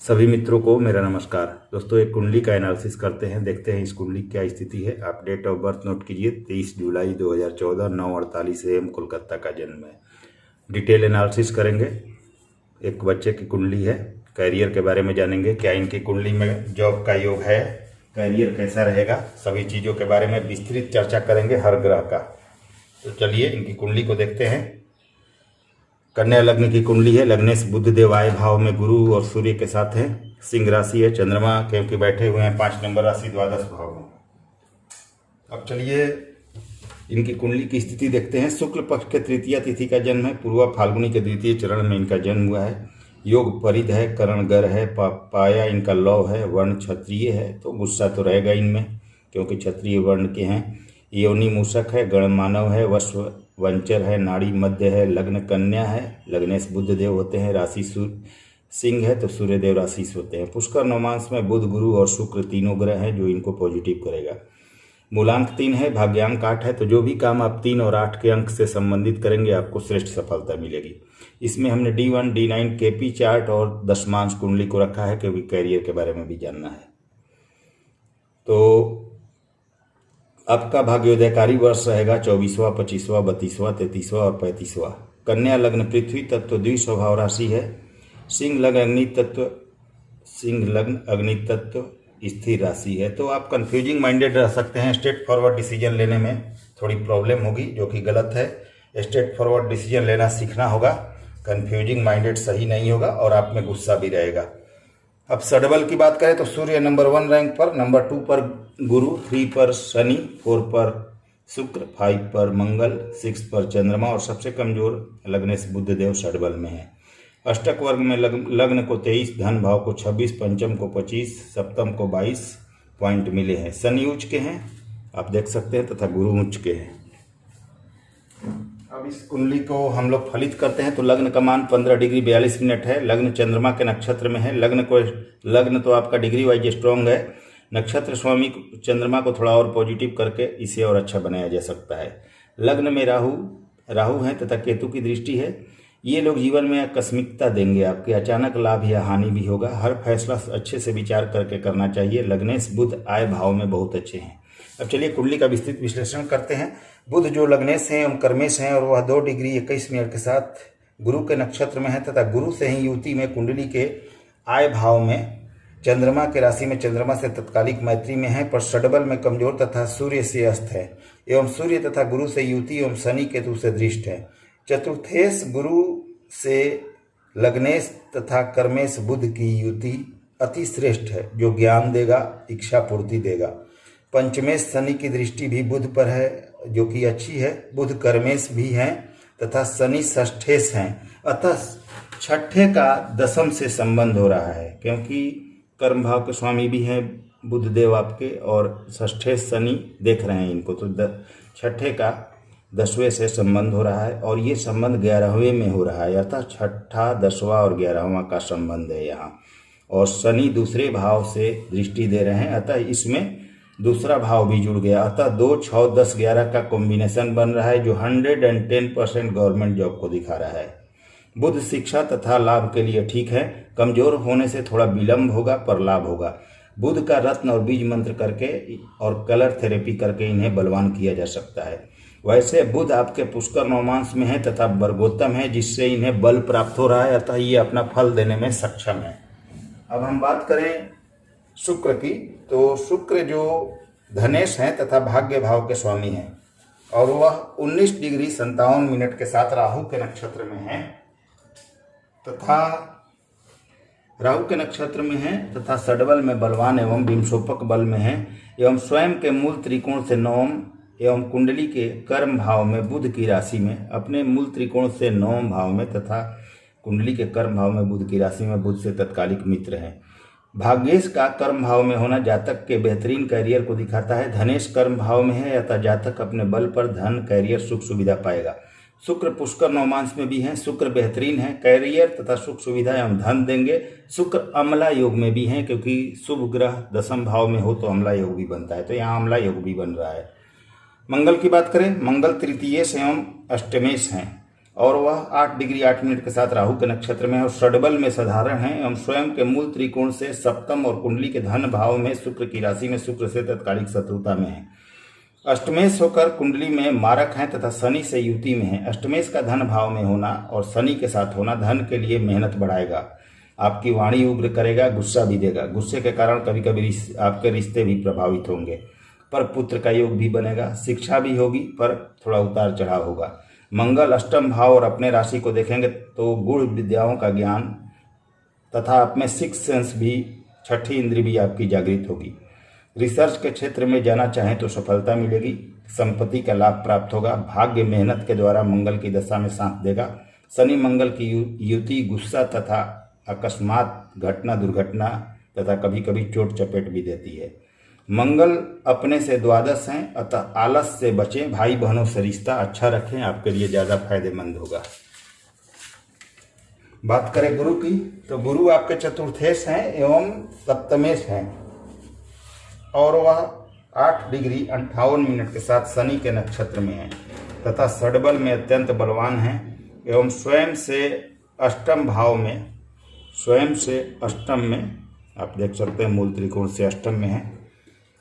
सभी मित्रों को मेरा नमस्कार। दोस्तों, एक कुंडली का एनालिसिस करते हैं, देखते हैं इस कुंडली की क्या स्थिति है। आप डेट ऑफ बर्थ नोट कीजिए, 23 जुलाई 2014 9:48 AM कोलकाता का जन्म है। डिटेल एनालिसिस करेंगे। एक बच्चे की कुंडली है, कैरियर के बारे में जानेंगे, क्या इनकी कुंडली में जॉब का योग है, कैरियर कैसा रहेगा, सभी चीज़ों के बारे में विस्तृत चर्चा करेंगे हर ग्रह का। तो चलिए इनकी कुंडली को देखते हैं। कन्या लग्न की कुंडली है। लग्नेश बुध देव आय भाव में गुरु और सूर्य के साथ है। सिंह राशि है। चंद्रमा क्योंकि बैठे हुए हैं 5 नंबर राशि द्वादश भाव में। अब चलिए इनकी कुंडली की स्थिति देखते हैं। शुक्ल पक्ष के तृतीया तिथि का जन्म है। पूर्वा फाल्गुनी के द्वितीय चरण में इनका जन्म हुआ है। योग परिध है, करण गर है, पाया इनका लौ है, वर्ण क्षत्रिय है। तो गुस्सा तो रहेगा इनमें क्योंकि क्षत्रिय वर्ण के हैं। योनि मूषक है, गण मानव है, वश्व वंचर है, नाड़ी मध्य है, लग्न कन्या है। लग्नेश बुध देव होते हैं, राशि सिंह है तो सूर्य देव राशि से होते हैं। पुष्कर नवमांश में बुध, गुरु और शुक्र तीनों ग्रह हैं जो इनको पॉजिटिव करेगा। मूलांक 3 है, भाग्यांक 8 है। तो जो भी काम आप 3 और 8 के अंक से संबंधित करेंगे आपको श्रेष्ठ सफलता मिलेगी। इसमें हमने D1 D9 केपी चार्ट और दशमांश कुंडली को रखा है क्योंकि कैरियर के बारे में भी जानना है। तो आपका भाग्योदयकारी वर्ष रहेगा 24वां, 25वां, 32वां, 33वां और 35वां। कन्या लग्न पृथ्वी तत्व द्विस्वभाव राशि है। सिंह लग्न अग्नि तत्व स्थिर राशि है। तो आप कंफ्यूजिंग माइंडेड रह सकते हैं। स्ट्रेट फॉरवर्ड डिसीजन लेने में थोड़ी प्रॉब्लम होगी जो कि गलत है। स्ट्रेट फॉरवर्ड डिसीजन लेना सीखना होगा। कंफ्यूजिंग माइंडेड सही नहीं होगा और आप में गुस्सा भी रहेगा। अब सडबल की बात करें तो सूर्य नंबर 1 रैंक पर, नंबर 2 पर गुरु, 3 पर शनि, 4 पर शुक्र, 5 पर मंगल, 6 पर चंद्रमा और सबसे कमजोर लग्नेश बुध देव सडबल में है। अष्टक वर्ग में लग्न को 23, धन भाव को 26, पंचम को 25, सप्तम को 22 पॉइंट मिले हैं। शनि उच्च के हैं आप देख सकते हैं तथा गुरु उच्च के हैं। अब इस कुंडली को हम लोग फलित करते हैं तो लग्न का मान 15 डिग्री 42 मिनट है। लग्न चंद्रमा के नक्षत्र में है। लग्न तो आपका डिग्री वाइज स्ट्रॉन्ग है। नक्षत्र स्वामी चंद्रमा को थोड़ा और पॉजिटिव करके इसे और अच्छा बनाया जा सकता है। लग्न में राहु है तथा केतु की दृष्टि है। ये लोग जीवन में आकस्मिकता देंगे, आपके अचानक लाभ या हानि भी होगा। हर फैसला अच्छे से विचार करके करना चाहिए। लग्नेश बुध आय भाव में बहुत अच्छे हैं। अब चलिए कुंडली का विस्तृत विश्लेषण करते हैं। बुध जो लग्नेश हैं एवं कर्मेश हैं और वह 2 डिग्री 21 मिनट के साथ गुरु के नक्षत्र में है तथा गुरु से ही युति में कुंडली के आय भाव में चंद्रमा के राशि में चंद्रमा से तत्कालिक मैत्री में है, पर षडबल में कमजोर तथा सूर्य से अस्त है एवं सूर्य तथा गुरु से युति एवं शनि केतु से दृष्ट है। चतुर्थेश गुरु से लग्नेश तथा कर्मेश बुध की युति अति श्रेष्ठ है जो ज्ञान देगा, इच्छा पूर्ति देगा। पंचमेश शनि की दृष्टि भी बुध पर है जो कि अच्छी है। बुध कर्मेश भी हैं तथा शनि षष्ठेश हैं, अतः छठे का दशम से संबंध हो रहा है क्योंकि कर्म भाव के स्वामी भी हैं बुध देव आपके और षष्ठेश शनि देख रहे हैं इनको, तो छठे का 10वें से संबंध हो रहा है और ये संबंध 11वें में हो रहा है, अतः छठा 10वां और 11वां का संबंध है यहाँ। और शनि दूसरे भाव से दृष्टि दे रहे हैं अतः इसमें दूसरा भाव भी जुड़ गया, अतः 2, 6, 10, 11 का कॉम्बिनेशन बन रहा है जो 110% गवर्नमेंट जॉब को दिखा रहा है। बुध शिक्षा तथा लाभ के लिए ठीक है। कमजोर होने से थोड़ा विलंब होगा पर लाभ होगा। बुध का रत्न और बीज मंत्र करके और कलर थेरेपी करके इन्हें बलवान किया जा सकता है। वैसे बुध आपके पुष्कर नवमांश में है तथा वर्गोत्तम है जिससे इन्हें बल प्राप्त हो रहा है, अतः ये अपना फल देने में सक्षम है। अब हम बात करें शुक्र की, तो शुक्र जो धनेश हैं तथा भाग्य भाव के स्वामी हैं और वह 19 डिग्री 57 मिनट के साथ राहु के नक्षत्र में है तथा सडबल में बलवान एवं विंशोपक बल में है एवं स्वयं के मूल त्रिकोण से नवम एवं कुंडली के कर्म भाव में बुध की राशि में, अपने मूल त्रिकोण से 9वें भाव में तथा कुंडली के कर्म भाव में बुध की राशि में बुध से तत्कालिक मित्र हैं। भाग्येश का कर्म भाव में होना जातक के बेहतरीन कैरियर को दिखाता है। धनेश कर्म भाव में है अतः जातक अपने बल पर धन, कैरियर, सुख सुविधा पाएगा। शुक्र पुष्कर नवमांश में भी हैं। शुक्र बेहतरीन है, कैरियर तथा सुख सुविधा एवं धन देंगे। शुक्र अमला योग में भी हैं क्योंकि शुभ ग्रह दशम भाव में हो तो अमला योग भी बनता है, तो यहाँ अमला योग भी बन रहा है। मंगल की बात करें, मंगल तृतीयेश एवं अष्टमेश हैं। और वह 8 डिग्री 8 मिनट के साथ राहु के नक्षत्र में है और षडबल में साधारण है एवं स्वयं के मूल त्रिकोण से सप्तम और कुंडली के धन भाव में शुक्र की राशि में शुक्र से तत्कालिक शत्रुता में है। अष्टमेश होकर कुंडली में मारक है तथा शनि से युति में है। अष्टमेश का धन भाव में होना और शनि के साथ होना धन के लिए मेहनत बढ़ाएगा, आपकी वाणी उग्र करेगा, गुस्सा भी देगा। गुस्से के कारण कभी कभी आपके रिश्ते भी प्रभावित होंगे, पर पुत्र का योग भी बनेगा। शिक्षा भी होगी पर थोड़ा उतार चढ़ाव होगा। मंगल अष्टम भाव और अपने राशि को देखेंगे तो गुण विद्याओं का ज्ञान तथा आप में सिक्स सेंस भी, छठी इंद्री भी आपकी जागृत होगी। रिसर्च के क्षेत्र में जाना चाहें तो सफलता मिलेगी, संपत्ति का लाभ प्राप्त होगा। भाग्य मेहनत के द्वारा मंगल की दशा में साथ देगा। शनि मंगल की युति गुस्सा तथा अकस्मात घटना दुर्घटना तथा कभी कभी चोट चपेट भी देती है। मंगल अपने से द्वादश हैं, अतः आलस से बचें। भाई बहनों से रिश्ता अच्छा रखें, आपके लिए ज़्यादा फायदेमंद होगा। बात करें गुरु की तो गुरु आपके चतुर्थेश हैं एवं सप्तमेश हैं और वह 8 डिग्री 58 मिनट के साथ शनि के नक्षत्र में है तथा षडबल में अत्यंत बलवान हैं एवं स्वयं से अष्टम में आप देख सकते हैं, मूल त्रिकोण से अष्टम में है।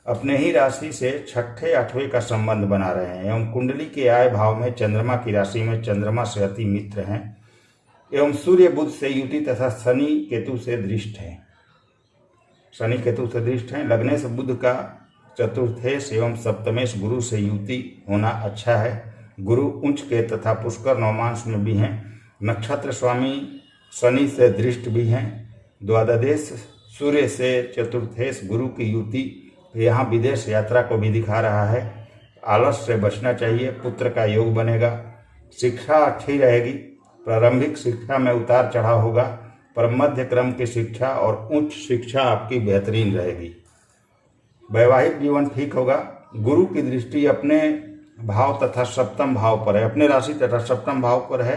अपने ही राशि से छठे आठवें का संबंध बना रहे हैं एवं कुंडली के आय भाव में चंद्रमा की राशि में चंद्रमा से अति मित्र हैं एवं सूर्य बुध से युति तथा शनि केतु से दृष्ट हैं। लगने से बुध का चतुर्थेश एवं सप्तमेश गुरु से युति होना अच्छा है। गुरु उच्च के तथा पुष्कर नवमांश में भी हैं। नक्षत्र स्वामी शनि से दृष्ट भी हैं। द्वादश सूर्य से चतुर्थेश गुरु की युति यहाँ विदेश यात्रा को भी दिखा रहा है। आलस से बचना चाहिए, पुत्र का योग बनेगा। शिक्षा अच्छी रहेगी, प्रारंभिक शिक्षा में उतार चढ़ाव होगा पर मध्य क्रम की शिक्षा और उच्च शिक्षा आपकी बेहतरीन रहेगी। वैवाहिक जीवन ठीक होगा। गुरु की दृष्टि अपने भाव तथा सप्तम भाव पर है, अपने राशि तथा सप्तम भाव पर है,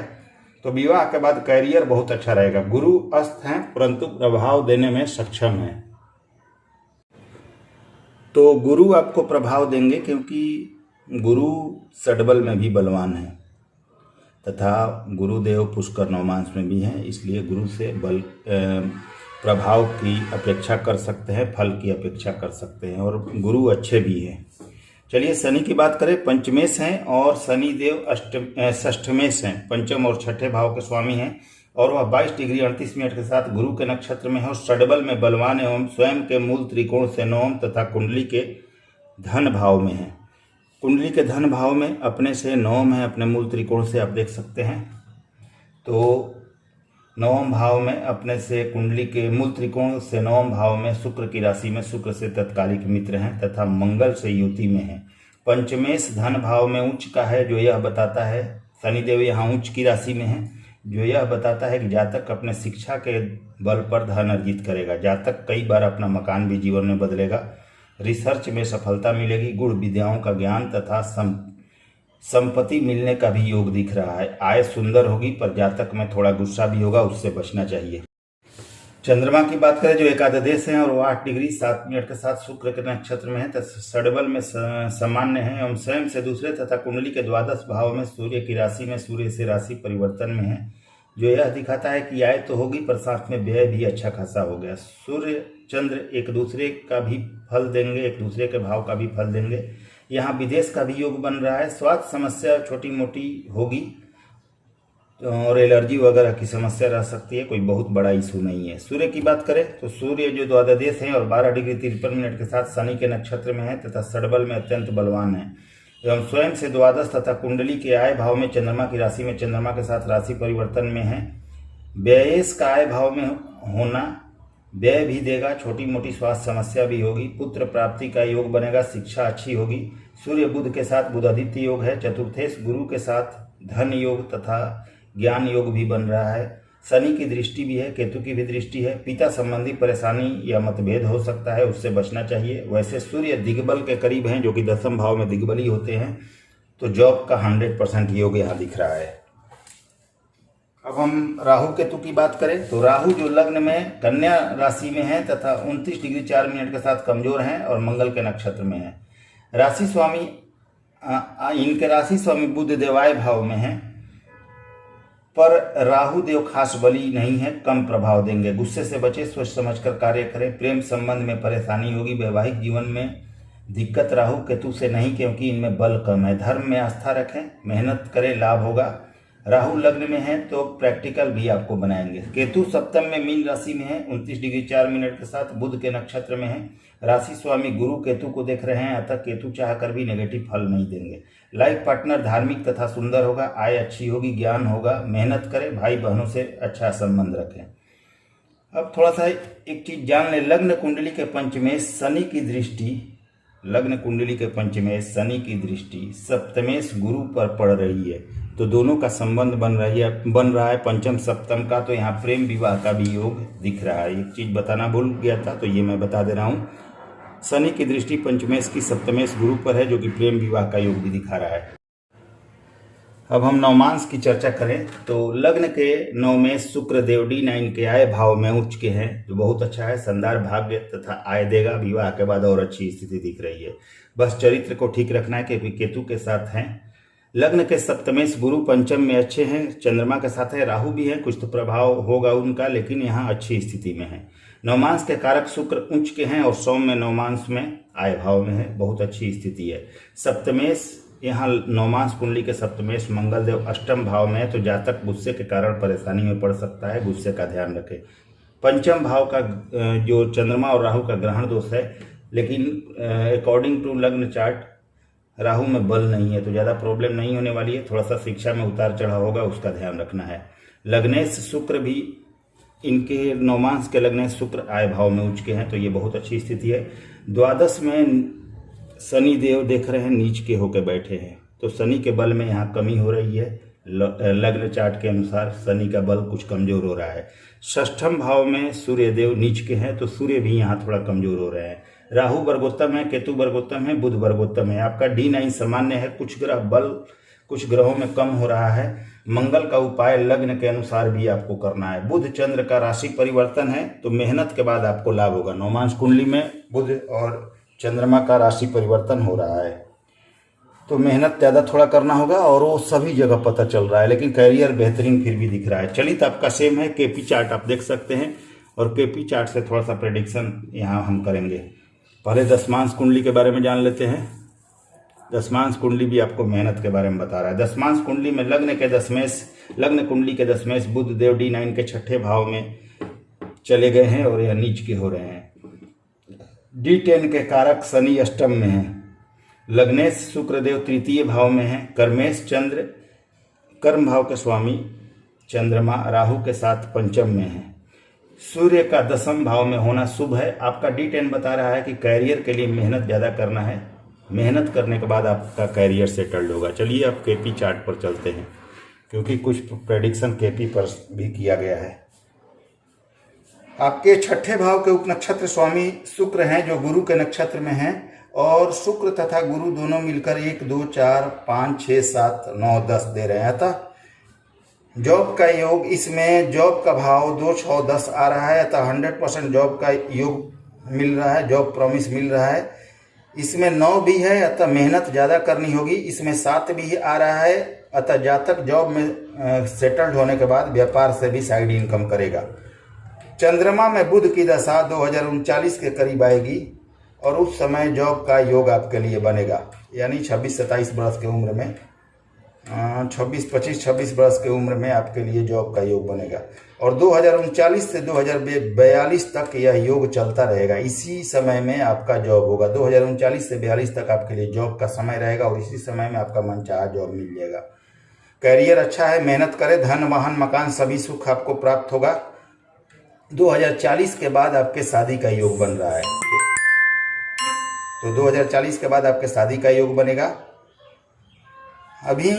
तो विवाह के बाद कैरियर बहुत अच्छा रहेगा। गुरु अस्त हैं परंतु प्रभाव देने में सक्षम हैं, तो गुरु आपको प्रभाव देंगे क्योंकि गुरु षडबल में भी बलवान है तथा गुरुदेव पुष्कर नवमांश में भी हैं, इसलिए गुरु से प्रभाव की अपेक्षा कर सकते हैं, फल की अपेक्षा कर सकते हैं और गुरु अच्छे भी हैं। चलिए शनि की बात करें। पंचमेश हैं और शनिदेव षष्ठमेश हैं, पंचम और छठे भाव के स्वामी हैं और वह 22 डिग्री 38 मिनट के साथ गुरु के नक्षत्र में है और षडबल में बलवान एवं स्वयं के मूल त्रिकोण से नवम तथा कुंडली के धन भाव में है। कुंडली के धन भाव में अपने से नवम है, अपने मूल त्रिकोण से आप देख सकते हैं। तो नवम भाव में अपने से कुंडली के मूल त्रिकोण से नवम भाव में शुक्र की राशि में शुक्र से तत्कालिक मित्र हैं तथा मंगल से युति में है। पंचमेश धन भाव में उच्च का है, जो यह बताता है, शनिदेव यहाँ उच्च की राशि में है, जो यह बताता है कि जातक अपने शिक्षा के बल पर धन अर्जित करेगा। जातक कई बार अपना मकान भी जीवन में बदलेगा। रिसर्च में सफलता मिलेगी। गुण विद्याओं का ज्ञान तथा संपत्ति मिलने का भी योग दिख रहा है। आय सुंदर होगी पर जातक में थोड़ा गुस्सा भी होगा, उससे बचना चाहिए। चंद्रमा की बात करें जो एकादश हैं और वो 8 डिग्री 7 मिनट के साथ शुक्र के नक्षत्र में है तथा षडबल में सामान्य है एवं स्वयं से दूसरे तथा कुंडली के द्वादश भाव में सूर्य की राशि में सूर्य से राशि परिवर्तन में है, जो यह दिखाता है कि आय तो होगी पर साथ में व्यय भी अच्छा खासा हो गया। सूर्य चंद्र एक दूसरे का भी फल देंगे, एक दूसरे के भाव का भी फल देंगे। यहाँ विदेश का भी योग बन रहा है। स्वास्थ्य समस्या छोटी मोटी होगी और एलर्जी वगैरह की समस्या रह सकती है, कोई बहुत बड़ा इशू नहीं है। सूर्य की बात करें तो सूर्य जो द्वादश हैं और 12 डिग्री 53 मिनट के साथ शनि के नक्षत्र में है तथा षडबल में अत्यंत बलवान है एवं स्वयं से द्वादश तथा कुंडली के आय भाव में चंद्रमा की राशि में चंद्रमा के साथ राशि परिवर्तन में है। व्ययेश का आय भाव में होना व्यय भी देगा, छोटी मोटी स्वास्थ्य समस्या भी होगी। पुत्र प्राप्ति का योग बनेगा, शिक्षा अच्छी होगी। सूर्य बुध के साथ बुधादित्य योग है। चतुर्थेश गुरु के साथ धन योग तथा ज्ञान योग भी बन रहा है। शनि की दृष्टि भी है, केतु की भी दृष्टि है। पिता संबंधी परेशानी या मतभेद हो सकता है, उससे बचना चाहिए। वैसे सूर्य दिग्बल के करीब हैं, जो कि 10वें भाव में दिग्बली होते हैं, तो जॉब का 100% योग यहाँ दिख रहा है। अब हम राहु केतु की बात करें तो राहु जो लग्न में कन्या राशि में है तथा 29 डिग्री 4 मिनट के साथ कमजोर हैं और मंगल के नक्षत्र में है। राशि स्वामी इनके राशि स्वामी बुध देवाय भाव में है पर राहु देव खास बली नहीं है, कम प्रभाव देंगे। गुस्से से बचे, सोच समझकर कार्य करें। प्रेम संबंध में परेशानी होगी। वैवाहिक जीवन में दिक्कत राहु केतु से नहीं, क्योंकि इनमें बल कम है। धर्म में आस्था रखें, मेहनत करें, लाभ होगा। राहु लग्न में है तो प्रैक्टिकल भी आपको बनाएंगे। केतु सप्तम में मीन राशि में है 29 डिग्री 4 मिनट के साथ, बुध के नक्षत्र में है। राशि स्वामी गुरु केतु को देख रहे हैं, अतः केतु चाहकर भी नेगेटिव फल नहीं देंगे। लाइफ पार्टनर धार्मिक तथा सुंदर होगा। आय अच्छी होगी, ज्ञान होगा। मेहनत करें, भाई बहनों से अच्छा संबंध रखें। अब थोड़ा सा एक चीज जान लें, लग्न कुंडली के पंचमेश शनि की दृष्टि, लग्न कुंडली के पंचमेश शनि की दृष्टि सप्तमेश गुरु पर पड़ रही है, तो दोनों का संबंध बन रहा है पंचम सप्तम का। तो यहाँ प्रेम विवाह का भी योग दिख रहा है। एक चीज बताना भूल गया था, तो ये मैं बता दे रहा हूँ। शनि की दृष्टि पंचमेश की सप्तमेश गुरु पर है, जो कि प्रेम विवाह का योग भी दिखा रहा है। अब हम नवमांश की चर्चा करें तो लग्न के नवमेश शुक्र देव D9 के आय भाव में उच्च के हैं, जो बहुत अच्छा है। शानदार भाग्य तथा आय देगा। विवाह के बाद और अच्छी स्थिति दिख रही है। बस चरित्र को ठीक रखना है, क्योंकि केतु के साथ हैं। लग्न के सप्तमेश गुरु पंचम में अच्छे हैं, चंद्रमा के साथ है, राहु भी है। कुछ तो प्रभाव होगा उनका, लेकिन यहाँ अच्छी स्थिति में है। नवमांश के कारक शुक्र उच्च के हैं और सौम्य नवमांश में आय भाव में है, बहुत अच्छी स्थिति है। सप्तमेश यहाँ नवमांश कुंडली के सप्तमेश मंगल देव अष्टम भाव में है, तो जातक गुस्से के कारण परेशानी में पड़ सकता है, गुस्से का ध्यान रखें। पंचम भाव का जो चंद्रमा और राहु का ग्रहण दोष है, लेकिन अकॉर्डिंग टू लग्न चार्ट राहु में बल नहीं है, तो ज़्यादा प्रॉब्लम नहीं होने वाली है। थोड़ा सा शिक्षा में उतार चढ़ाव होगा, उसका ध्यान रखना है। लग्नेश शुक्र भी इनके नवमांश के लग्नेश शुक्र आय भाव में उच्च के हैं, तो ये बहुत अच्छी स्थिति है। द्वादश में शनि देव देख रहे हैं, नीच के होकर बैठे हैं, तो शनि के बल में यहाँ कमी हो रही है। लग्न चार्ट के अनुसार शनि का बल कुछ कमजोर हो रहा है। षष्ठम भाव में सूर्य देव नीच के हैं, तो सूर्य भी यहाँ थोड़ा कमजोर हो रहे हैं। राहु वर्गोत्तम है, केतु वर्गोत्तम है, बुध वर्गोत्तम है। आपका D9 सामान्य है, कुछ ग्रह बल कुछ ग्रहों में कम हो रहा है। मंगल का उपाय लग्न के अनुसार भी आपको करना है। बुध चंद्र का राशि परिवर्तन है, तो मेहनत के बाद आपको लाभ होगा। नवमांश कुंडली में बुध और चंद्रमा का राशि परिवर्तन हो रहा है, तो मेहनत ज़्यादा थोड़ा करना होगा, और वो सभी जगह पता चल रहा है। लेकिन कैरियर बेहतरीन फिर भी दिख रहा है। चलित आपका सेम है, केपी चार्ट आप देख सकते हैं, और केपी चार्ट से थोड़ा सा प्रेडिक्शन यहाँ हम करेंगे। पहले दशमांश कुंडली के बारे में जान लेते हैं। दशमांश कुंडली भी आपको मेहनत के बारे में बता रहा है। दशमांश कुंडली में लग्न कुंडली के दशमेश बुध देव D9 के छठे भाव में चले गए हैं, और यह नीच के हो रहे हैं। D10 के कारक शनि अष्टम में है। लग्नेश शुक्रदेव तृतीय भाव में है। कर्मेश चंद्र कर्म भाव के स्वामी चंद्रमा राहु के साथ पंचम में है। सूर्य का दशम भाव में होना शुभ है। आपका D10 बता रहा है कि कैरियर के लिए मेहनत ज़्यादा करना है। मेहनत करने के बाद आपका कैरियर सेटल्ड होगा। चलिए अब केपी चार्ट पर चलते हैं, क्योंकि कुछ प्रेडिक्शन केपी पर भी किया गया है। आपके छठे भाव के उपनक्षत्र स्वामी शुक्र हैं, जो गुरु के नक्षत्र में हैं, और शुक्र तथा गुरु दोनों मिलकर 1 2 4 5 6 7 9 10 दे रहे हैं। अतः जॉब का योग, इसमें जॉब का भाव 2 6 10 आ रहा है, अतः 100% जॉब का योग मिल रहा है, जॉब प्रॉमिस मिल रहा है। इसमें 9 भी है, अतः मेहनत ज़्यादा करनी होगी। इसमें 7 भी आ रहा है, अतः जातक जॉब में सेटल्ड होने के बाद व्यापार से भी साइड इनकम करेगा। चंद्रमा में बुध की दशा 2039 के करीब आएगी, और उस समय जॉब का योग आपके लिए बनेगा, यानी 26-27 वर्ष की उम्र में 25-26 वर्ष की उम्र में आपके लिए जॉब का योग बनेगा। और 2039 से 2042 तक यह योग चलता रहेगा। इसी समय में आपका जॉब होगा। 2039 से 42 तक आपके लिए जॉब का समय रहेगा, और इसी समय में आपका मनचाहा जॉब मिल जाएगा। कैरियर अच्छा है, मेहनत करें। धन वाहन मकान सभी सुख आपको प्राप्त होगा। 2040 के बाद आपके शादी का योग बन रहा है, तो 2040 के बाद आपके शादी का योग बनेगा। अभी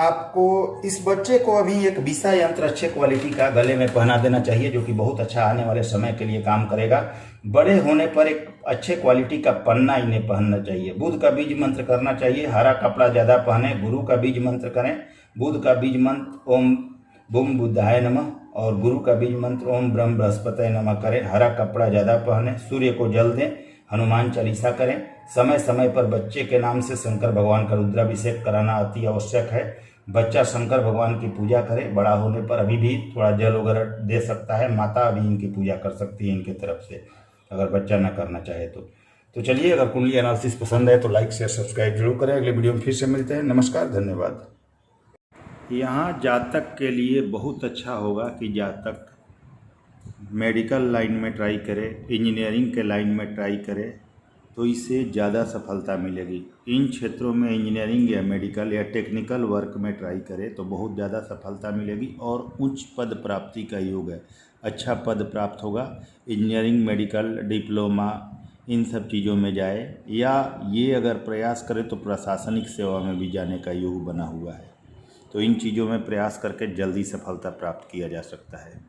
आपको इस बच्चे को अभी एक विषा यंत्र अच्छे क्वालिटी का गले में पहना देना चाहिए, जो कि बहुत अच्छा आने वाले समय के लिए काम करेगा। बड़े होने पर एक अच्छे क्वालिटी का पन्ना इन्हें पहनना चाहिए। बुध का बीज मंत्र करना चाहिए। हरा कपड़ा ज़्यादा पहने। गुरु का बीज मंत्र करें। बुध का बीज मंत्र ओम बुम बुद्धाय नमः, और गुरु का बीज मंत्र ओम ब्रह्म बृहस्पतये नमः करें। हरा कपड़ा ज़्यादा पहने। सूर्य को जल दें। हनुमान चालीसा करें। समय समय पर बच्चे के नाम से शंकर भगवान का रुद्राभिषेक कराना अति आवश्यक है। बच्चा शंकर भगवान की पूजा करे, बड़ा होने पर अभी भी थोड़ा जल वगैरह दे सकता है, माता भी इनकी पूजा कर सकती है इनके तरफ से, अगर बच्चा ना करना चाहे तो चलिए, अगर कुंडली एनालिसिस पसंद है तो लाइक शेयर सब्सक्राइब जरूर करें। अगले वीडियो में फिर से मिलते हैं। नमस्कार, धन्यवाद। यहाँ जातक के लिए बहुत अच्छा होगा कि जातक मेडिकल लाइन में ट्राई करे, इंजीनियरिंग के लाइन में ट्राई करे, तो इससे ज़्यादा सफलता मिलेगी। इन क्षेत्रों में इंजीनियरिंग या मेडिकल या टेक्निकल वर्क में ट्राई करे तो बहुत ज़्यादा सफलता मिलेगी और उच्च पद प्राप्ति का योग है, अच्छा पद प्राप्त होगा। इंजीनियरिंग, मेडिकल, डिप्लोमा, इन सब चीज़ों में जाए, या ये अगर प्रयास करे तो प्रशासनिक सेवा में भी जाने का योग बना हुआ है। तो इन चीज़ों में प्रयास करके जल्दी सफलता प्राप्त किया जा सकता है।